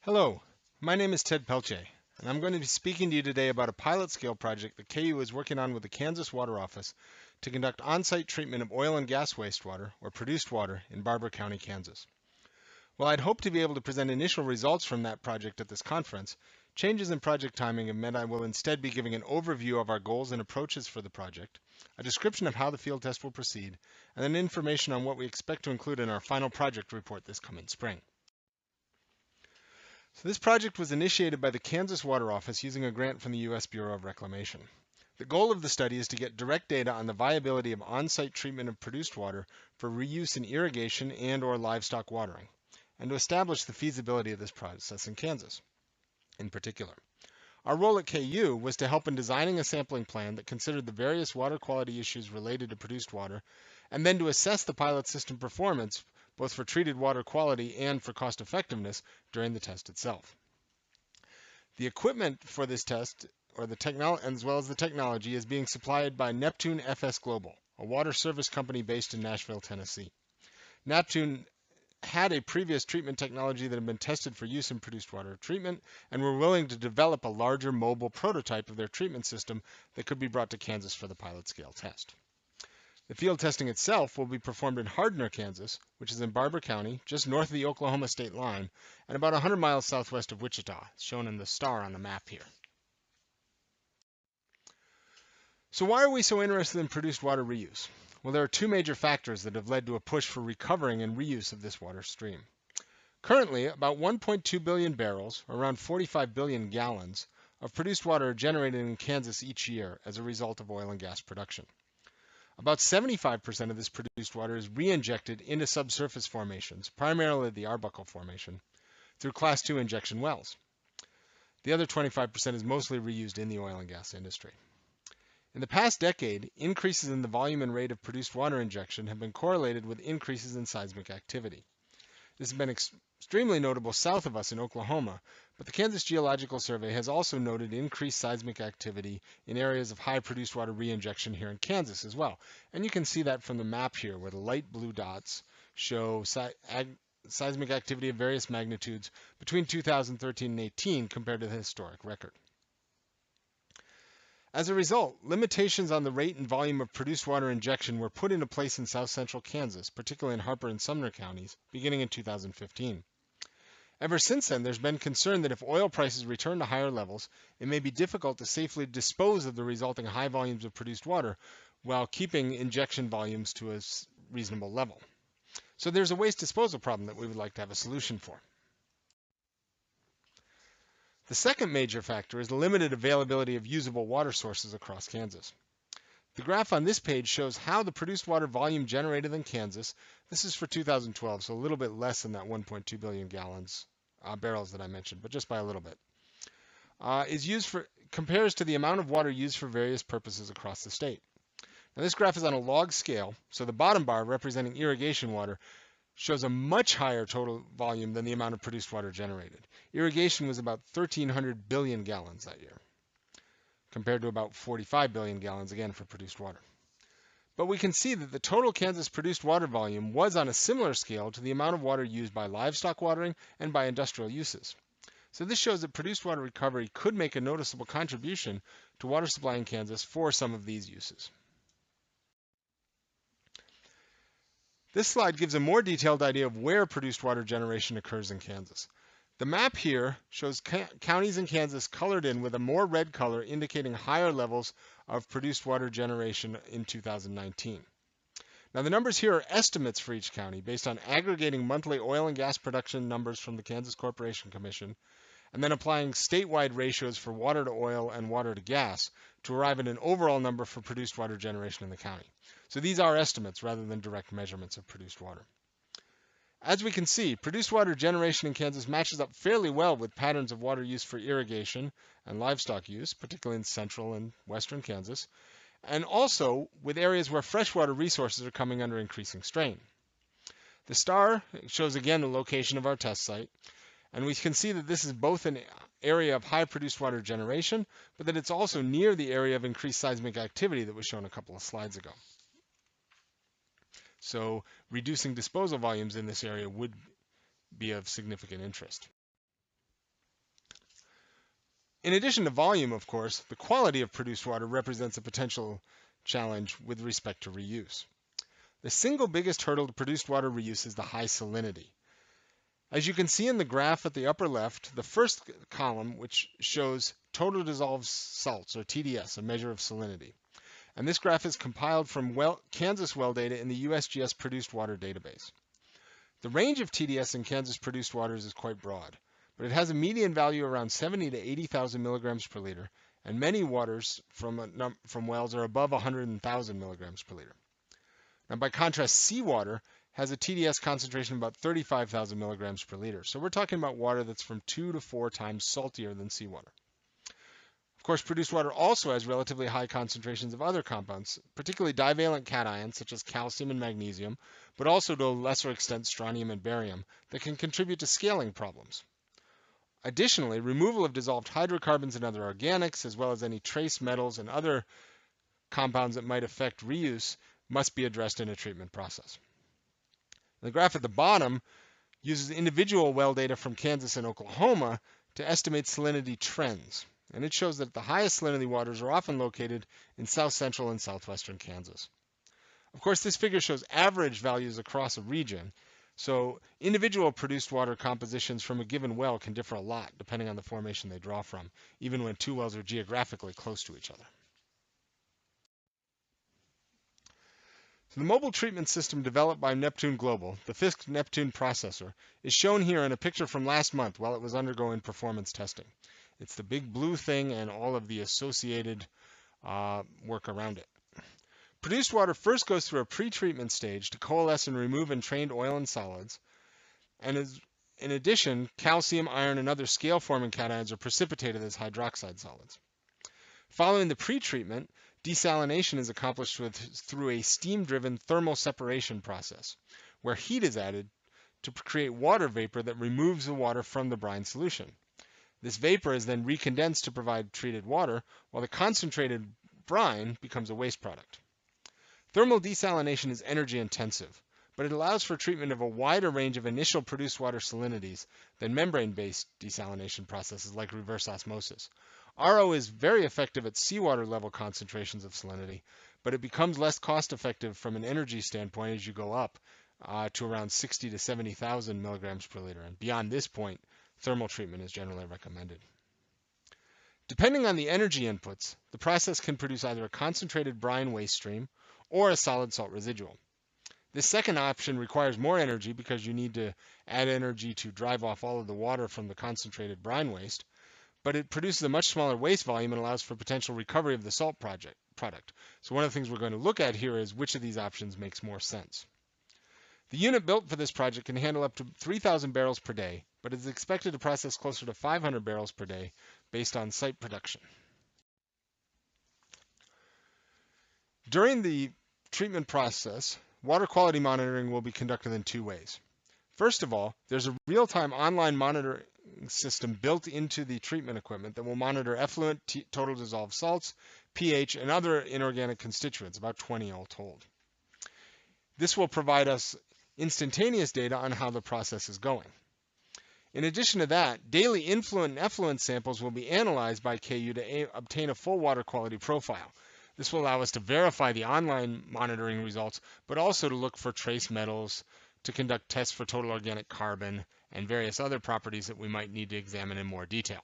Hello, my name is Ted Peltier, and I'm going to be speaking to you today about a pilot scale project that KU is working on with the Kansas Water Office to conduct on-site treatment of oil and gas wastewater, or produced water, in Barber County, Kansas. While I'd hoped to be able to present initial results from that project at this conference, changes in project timing have meant I will instead be giving an overview of our goals and approaches for the project, a description of how the field test will proceed, and then information on what we expect to include in our final project report this coming spring. So this project was initiated by the Kansas Water Office using a grant from the U.S. Bureau of Reclamation. The goal of the study is to get direct data on the viability of on-site treatment of produced water for reuse in irrigation and/or livestock watering, and to establish the feasibility of this process in Kansas in particular. Our role at KU was to help in designing a sampling plan that considered the various water quality issues related to produced water, and then to assess the pilot system performance both for treated water quality and for cost effectiveness during the test itself. The equipment for this test, or the technology, as well as the technology, is being supplied by Neptune FS Global, a water service company based in Nashville, Tennessee. Neptune had a previous treatment technology that had been tested for use in produced water treatment and were willing to develop a larger mobile prototype of their treatment system that could be brought to Kansas for the pilot scale test. The field testing itself will be performed in Hardner, Kansas, which is in Barber County, just north of the Oklahoma state line, and about 100 miles southwest of Wichita, shown in the star on the map here. So why are we so interested in produced water reuse? Well, there are two major factors that have led to a push for recovering and reuse of this water stream. Currently, about 1.2 billion barrels, or around 45 billion gallons, of produced water are generated in Kansas each year as a result of oil and gas production. About 75% of this produced water is re-injected into subsurface formations, primarily the Arbuckle Formation, through Class II injection wells. The other 25% is mostly reused in the oil and gas industry. In the past decade, increases in the volume and rate of produced water injection have been correlated with increases in seismic activity. This has been extremely notable south of us in Oklahoma, but the Kansas Geological Survey has also noted increased seismic activity in areas of high produced water reinjection here in Kansas as well. And you can see that from the map here, where the light blue dots show seismic activity of various magnitudes between 2013 and 18 compared to the historic record. As a result, limitations on the rate and volume of produced water injection were put into place in south central Kansas, particularly in Harper and Sumner counties, beginning in 2015. Ever since then, there's been concern that if oil prices return to higher levels, it may be difficult to safely dispose of the resulting high volumes of produced water while keeping injection volumes to a reasonable level. So there's a waste disposal problem that we would like to have a solution for. The second major factor is the limited availability of usable water sources across Kansas. The graph on this page shows how the produced water volume generated in Kansas, this is for 2012, so a little bit less than that 1.2 billion barrels that I mentioned, but just by a little bit, compares to the amount of water used for various purposes across the state. Now this graph is on a log scale, so the bottom bar representing irrigation water shows a much higher total volume than the amount of produced water generated. Irrigation was about 1,300 billion gallons that year, compared to about 45 billion gallons again for produced water. But we can see that the total Kansas produced water volume was on a similar scale to the amount of water used by livestock watering and by industrial uses. So this shows that produced water recovery could make a noticeable contribution to water supply in Kansas for some of these uses. This slide gives a more detailed idea of where produced water generation occurs in Kansas. The map here shows counties in Kansas colored in with a more red color indicating higher levels of produced water generation in 2019. Now the numbers here are estimates for each county based on aggregating monthly oil and gas production numbers from the Kansas Corporation Commission and then applying statewide ratios for water to oil and water to gas to arrive at an overall number for produced water generation in the county. So these are estimates rather than direct measurements of produced water. As we can see, produced water generation in Kansas matches up fairly well with patterns of water use for irrigation and livestock use, particularly in central and western Kansas, and also with areas where freshwater resources are coming under increasing strain. The star shows again the location of our test site, and we can see that this is both an area of high produced water generation, but that it's also near the area of increased seismic activity that was shown a couple of slides ago. So reducing disposal volumes in this area would be of significant interest. In addition to volume, of course, the quality of produced water represents a potential challenge with respect to reuse. The single biggest hurdle to produced water reuse is the high salinity. As you can see in the graph at the upper left, the first column, which shows total dissolved salts, or TDS, a measure of salinity. And this graph is compiled from Kansas well data in the USGS produced water database. The range of TDS in Kansas produced waters is quite broad, but it has a median value around 70 to 80,000 milligrams per liter, and many waters from wells are above 100,000 milligrams per liter. Now, by contrast, seawater has a TDS concentration of about 35,000 milligrams per liter. So we're talking about water that's from 2 to 4 times saltier than seawater. Of course, produced water also has relatively high concentrations of other compounds, particularly divalent cations such as calcium and magnesium, but also to a lesser extent strontium and barium that can contribute to scaling problems. Additionally, removal of dissolved hydrocarbons and other organics, as well as any trace metals and other compounds that might affect reuse, must be addressed in a treatment process. The graph at the bottom uses individual well data from Kansas and Oklahoma to estimate salinity trends, and it shows that the highest salinity waters are often located in south central and southwestern Kansas. Of course, this figure shows average values across a region, so individual produced water compositions from a given well can differ a lot depending on the formation they draw from, even when two wells are geographically close to each other. So the mobile treatment system developed by Neptune Global, the fifth Neptune processor, is shown here in a picture from last month while it was undergoing performance testing. It's the big blue thing and all of the associated work around it. Produced water first goes through a pre-treatment stage to coalesce and remove entrained oil and solids, and in addition, calcium, iron, and other scale-forming cations are precipitated as hydroxide solids. Following the pre-treatment, desalination is accomplished through a steam-driven thermal separation process, where heat is added to create water vapor that removes the water from the brine solution. This vapor is then recondensed to provide treated water, while the concentrated brine becomes a waste product. Thermal desalination is energy intensive, but it allows for treatment of a wider range of initial produced water salinities than membrane-based desalination processes like reverse osmosis. RO is very effective at seawater level concentrations of salinity, but it becomes less cost effective from an energy standpoint as you go up to around 60 to 70,000 milligrams per liter. And beyond this point, thermal treatment is generally recommended. Depending on the energy inputs, the process can produce either a concentrated brine waste stream or a solid salt residual. This second option requires more energy because you need to add energy to drive off all of the water from the concentrated brine waste, but it produces a much smaller waste volume and allows for potential recovery of the salt product. So one of the things we're going to look at here is which of these options makes more sense. The unit built for this project can handle up to 3,000 barrels per day, but is expected to process closer to 500 barrels per day based on site production. During the treatment process, water quality monitoring will be conducted in two ways. First of all, there's a real-time online monitoring system built into the treatment equipment that will monitor effluent, total dissolved salts, pH, and other inorganic constituents, about 20 all told. This will provide us instantaneous data on how the process is going. In addition to that, daily influent and effluent samples will be analyzed by KU to obtain a full water quality profile. This will allow us to verify the online monitoring results, but also to look for trace metals, to conduct tests for total organic carbon, and various other properties that we might need to examine in more detail.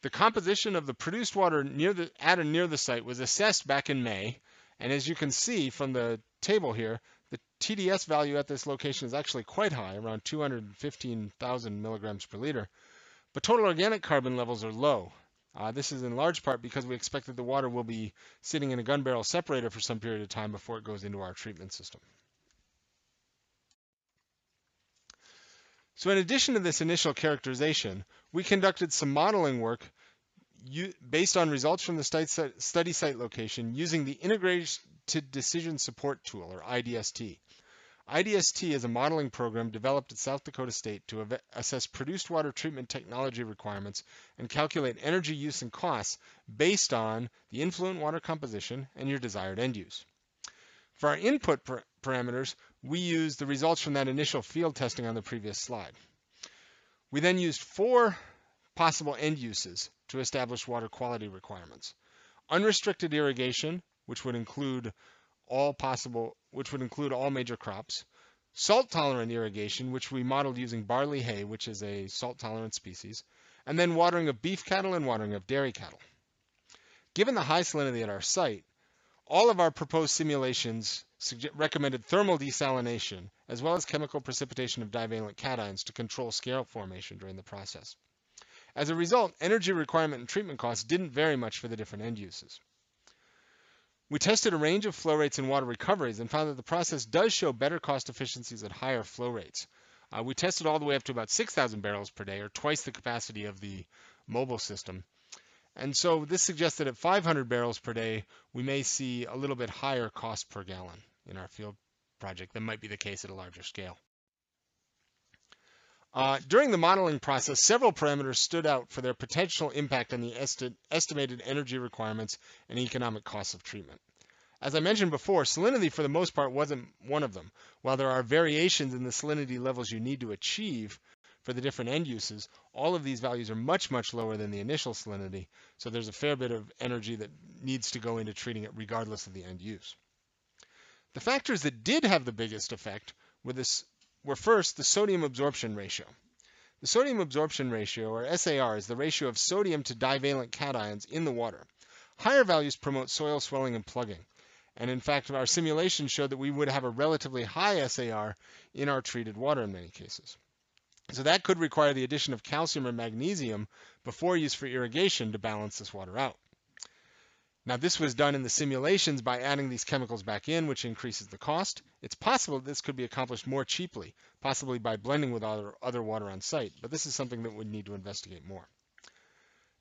The composition of the produced water near the site was assessed back in May, and as you can see from the table here, the TDS value at this location is actually quite high, around 215,000 milligrams per liter, but total organic carbon levels are low. This is in large part because we expect that the water will be sitting in a gun barrel separator for some period of time before it goes into our treatment system. So in addition to this initial characterization, we conducted some modeling work based on results from the study site location using the Integrated Decision Support Tool, or IDST. IDST is a modeling program developed at South Dakota State to assess produced water treatment technology requirements and calculate energy use and costs based on the influent water composition and your desired end use. For our input parameters, we used the results from that initial field testing on the previous slide. We then used 4 possible end uses to establish water quality requirements. Unrestricted irrigation, which would include all major crops. Salt-tolerant irrigation, which we modeled using barley hay, which is a salt-tolerant species. And then watering of beef cattle and watering of dairy cattle. Given the high salinity at our site, all of our proposed simulations recommended thermal desalination, as well as chemical precipitation of divalent cations to control scale formation during the process. As a result, energy requirement and treatment costs didn't vary much for the different end uses. We tested a range of flow rates and water recoveries and found that the process does show better cost efficiencies at higher flow rates. We tested all the way up to about 6,000 barrels per day, or twice the capacity of the mobile system. And so this suggests that at 500 barrels per day, we may see a little bit higher cost per gallon in our field project than might be the case at a larger scale. During the modeling process, several parameters stood out for their potential impact on the estimated energy requirements and economic costs of treatment. As I mentioned before, salinity for the most part wasn't one of them. While there are variations in the salinity levels you need to achieve for the different end uses, all of these values are much, much lower than the initial salinity, so there's a fair bit of energy that needs to go into treating it regardless of the end use. The factors that did have the biggest effect were first the sodium absorption ratio. The sodium absorption ratio, or SAR, is the ratio of sodium to divalent cations in the water. Higher values promote soil swelling and plugging. And in fact, our simulations showed that we would have a relatively high SAR in our treated water in many cases. So that could require the addition of calcium or magnesium before use for irrigation to balance this water out. Now, this was done in the simulations by adding these chemicals back in, which increases the cost. It's possible that this could be accomplished more cheaply, possibly by blending with other water on site, but this is something that we'd need to investigate more.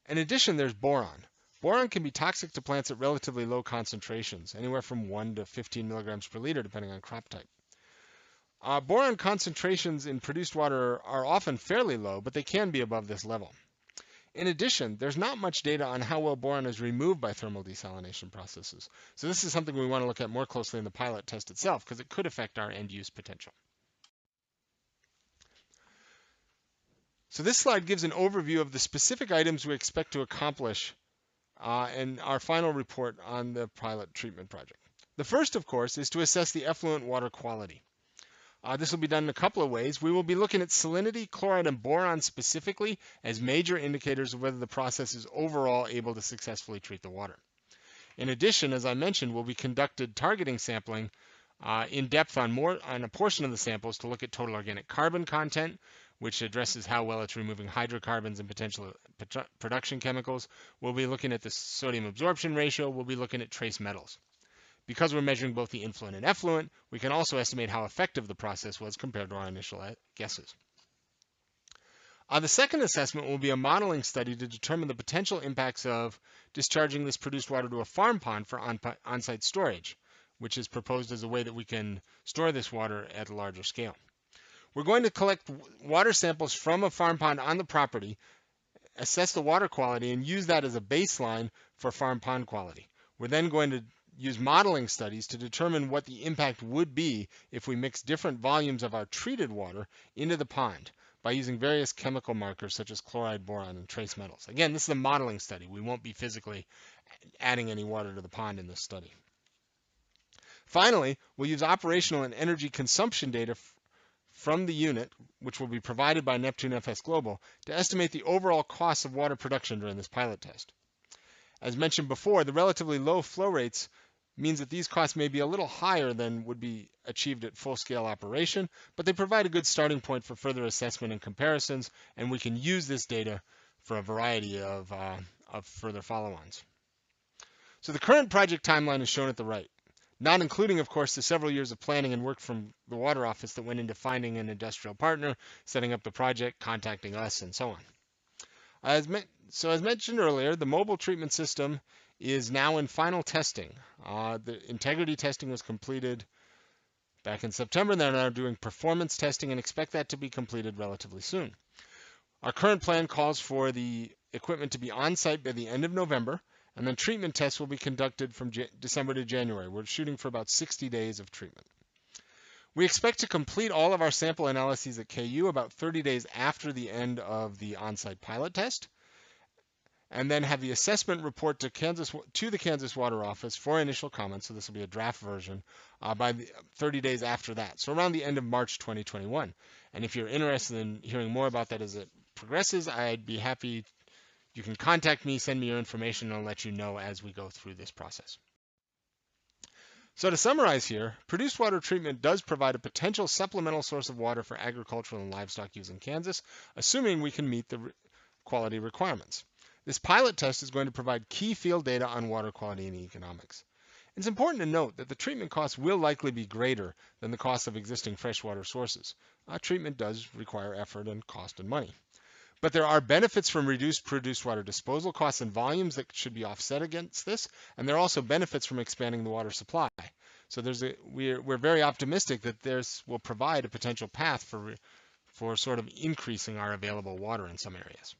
In addition, there's boron. Boron can be toxic to plants at relatively low concentrations, anywhere from 1 to 15 milligrams per liter, depending on crop type. Boron concentrations in produced water are often fairly low, but they can be above this level. In addition, there's not much data on how well boron is removed by thermal desalination processes. So this is something we want to look at more closely in the pilot test itself, because it could affect our end use potential. So this slide gives an overview of the specific items we expect to accomplish in our final report on the pilot treatment project. The first, of course, is to assess the effluent water quality. This will be done in a couple of ways. We will be looking at salinity, chloride, and boron specifically as major indicators of whether the process is overall able to successfully treat the water. In addition, as I mentioned, we'll be conducted targeting sampling in depth on a portion of the samples to look at total organic carbon content, which addresses how well it's removing hydrocarbons and potential production chemicals. We'll be looking at the sodium absorption ratio. We'll be looking at trace metals. Because we're measuring both the influent and effluent, we can also estimate how effective the process was compared to our initial guesses. The second assessment will be a modeling study to determine the potential impacts of discharging this produced water to a farm pond for on-site storage, which is proposed as a way that we can store this water at a larger scale. We're going to collect water samples from a farm pond on the property, assess the water quality, and use that as a baseline for farm pond quality. We're then going to use modeling studies to determine what the impact would be if we mix different volumes of our treated water into the pond by using various chemical markers such as chloride, boron, and trace metals. Again, this is a modeling study. We won't be physically adding any water to the pond in this study. Finally, we'll use operational and energy consumption data from the unit, which will be provided by Neptune FS Global, to estimate the overall cost of water production during this pilot test. As mentioned before, the relatively low flow rates means that these costs may be a little higher than would be achieved at full-scale operation, but they provide a good starting point for further assessment and comparisons, and we can use this data for a variety of further follow-ons. So the current project timeline is shown at the right, not including, of course, the several years of planning and work from the Water Office that went into finding an industrial partner, setting up the project, contacting us, and so on. As mentioned earlier, the mobile treatment system is now in final testing. The integrity testing was completed back in September. They're now doing performance testing and expect that to be completed relatively soon. Our current plan calls for the equipment to be on site by the end of November, and then treatment tests will be conducted from December to January. We're shooting for about 60 days of treatment. We expect to complete all of our sample analyses at KU about 30 days after the end of the on-site pilot test. and then have the assessment report to the Kansas Water Office for initial comments. So this will be a draft version by 30 days after that. So around the end of March 2021. And if you're interested in hearing more about that as it progresses, I'd be happy. You can contact me, send me your information, and I'll let you know as we go through this process. So to summarize here, produced water treatment does provide a potential supplemental source of water for agricultural and livestock use in Kansas, assuming we can meet the quality requirements. This pilot test is going to provide key field data on water quality and economics. It's important to note that the treatment costs will likely be greater than the cost of existing freshwater sources. Treatment does require effort and cost and money. But there are benefits from reduced produced water disposal costs and volumes that should be offset against this, and there are also benefits from expanding the water supply. So we're very optimistic that this will provide a potential path for sort of increasing our available water in some areas.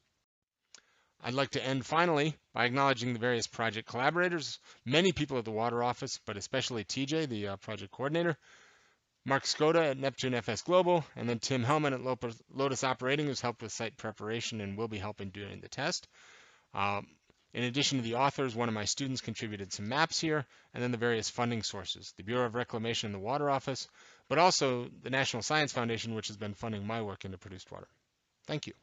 I'd like to end finally by acknowledging the various project collaborators, many people at the Water Office, but especially TJ, the project coordinator, Mark Skoda at Neptune FS Global, and then Tim Hellman at Lotus Operating, who's helped with site preparation and will be helping during the test. In addition to the authors, one of my students contributed some maps here, and then the various funding sources, the Bureau of Reclamation and the Water Office, but also the National Science Foundation, which has been funding my work into produced water. Thank you.